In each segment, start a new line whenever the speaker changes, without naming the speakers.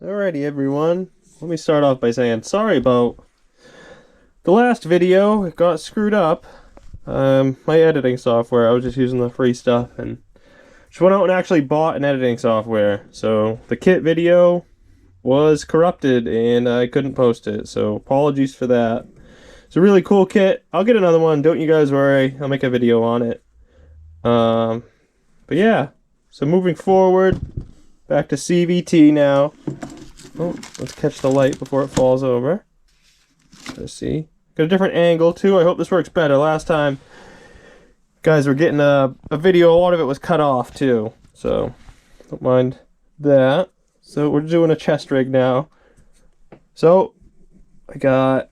Alrighty everyone, let me start off by saying sorry about the last video. It got screwed up. My editing software, I was just using the free stuff and just went out and actually bought an editing software. So the kit video was corrupted and I couldn't post it, so apologies for that. It's a really cool kit. I'll get another one, don't you guys worry. I'll make a video on it. But yeah, so moving forward, back to CVT now. Oh, let's catch the light before it falls over. Let's see. Got a different angle too. I hope this works better. Last time, guys were getting a video. A lot of it was cut off too. So, don't mind that. So we're doing a chest rig now. So, I got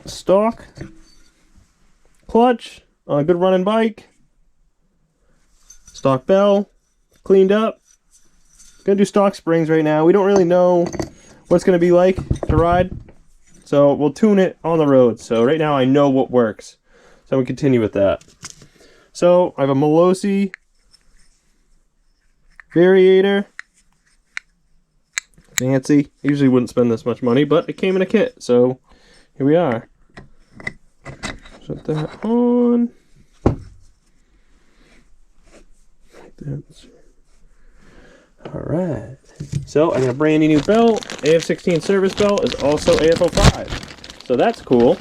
stock, clutch on a good running bike, stock bell, cleaned up. Gonna do stock springs right now. We don't really know what's gonna be like to ride, so we'll tune it on the road. So right now I know what works, so we continue with that. So I have a Melosi variator, fancy. I usually wouldn't spend this much money, but it came in a kit, so here we are. Shut that on. Like that. Alright, so I got a brand new belt. af16 service belt is also af05. So that's cool.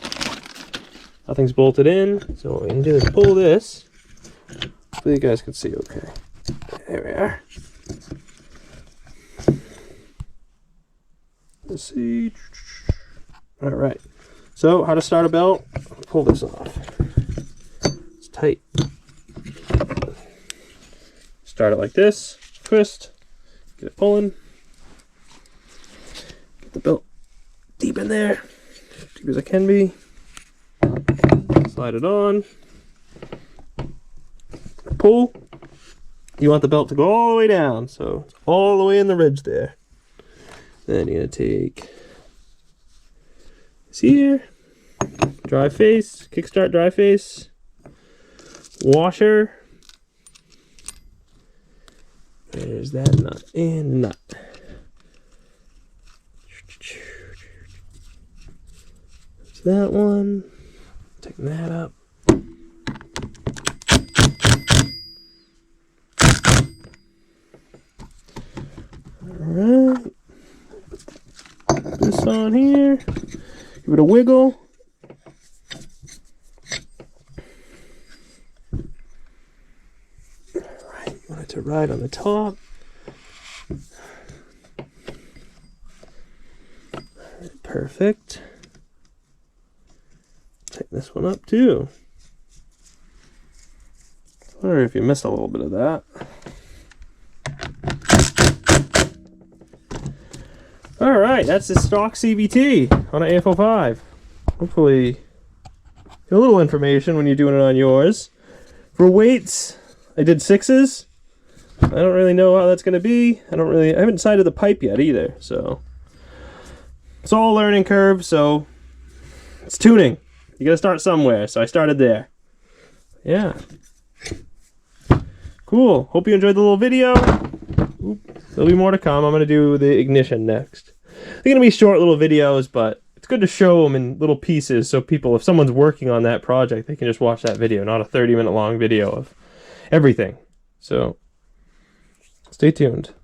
Nothing's bolted in. So what we can do is pull this. Hopefully you guys can see okay. There we are. Let's see. Alright, so how to start a belt. Pull this off. It's tight. Start it like this. Twist. Get it pulling. Get the belt deep in there. Deep as it can be. Slide it on. Pull. You want the belt to go all the way down, so it's all the way in the ridge there. Then you're going to take this here. Dry face. Kickstart dry face. Washer. There's that nut and nut. There's that one. Tighten that up. Alright. Put this on here. Give it a wiggle. Want it to ride on the top. Alright, perfect. Tighten this one up too. Sorry if you missed a little bit of that. Alright, that's the stock CVT on an af05. Hopefully, get a little information when you're doing it on yours. For weights, I did 6s. I don't really know how that's going to be. I haven't decided the pipe yet either, so it's all a learning curve, so it's tuning. You gotta start somewhere, so I started there. Yeah. Cool. Hope you enjoyed the little video. There'll be more to come. I'm going to do the ignition next. They're going to be short little videos, but it's good to show them in little pieces so people, if someone's working on that project, they can just watch that video, not a 30-minute long video of everything. So stay tuned.